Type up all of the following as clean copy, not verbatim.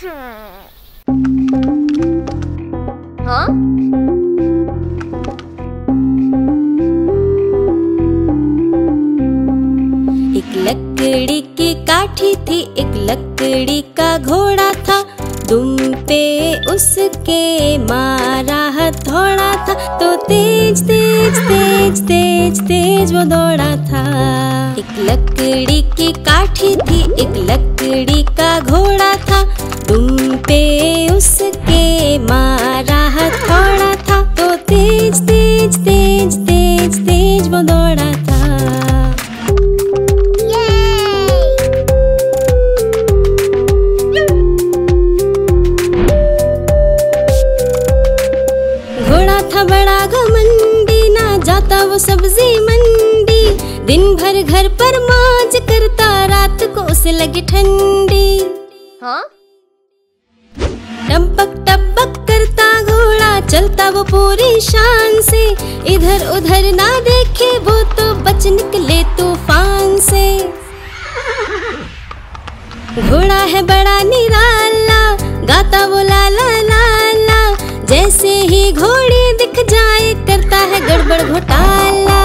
हाँ? एक लकड़ी की काठी थी, एक लकड़ी का घोड़ा था। दुम पे उसके मारा हथौड़ा था, तो तेज तेज तेज तेज तेज वो दौड़ा था। एक लकड़ी की काठी थी, एक लकड़ी का घोड़ा था। दुम पे उसके मारा हथौड़ा था, तो तेज तेज तेज तेज तेज वो दौड़ा था। बड़ा घमंडी, ना जाता वो सब्जी मंडी। दिन भर घर पर मौज करता, रात को उसे लगी ठंडी। हाँ? टपक टपक करता घोड़ा, चलता वो पूरी शान से। इधर उधर ना देखे वो, तो बच निकले तूफान से। घोड़ा है बड़ा निराला, गाता वो ला ला ला ला। जैसे ही घोड़े दिख जाए, करता है गड़बड़ घोटाला।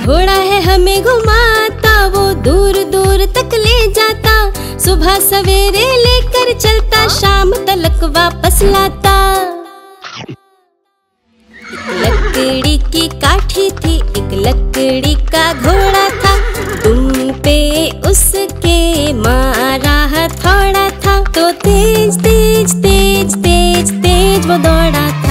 घोड़ा है हमें घुमाता, वो दूर दूर तक ले जाता। सुबह सवेरे लेकर चलता, शाम तलक वापस लाता। एक लकड़ी की काठी थी, एक लकड़ी का घोड़ा था। दुम पे उसके मारा हथौड़ा था, तो तेज तेज तेज तेज तेज वो दौड़ा था।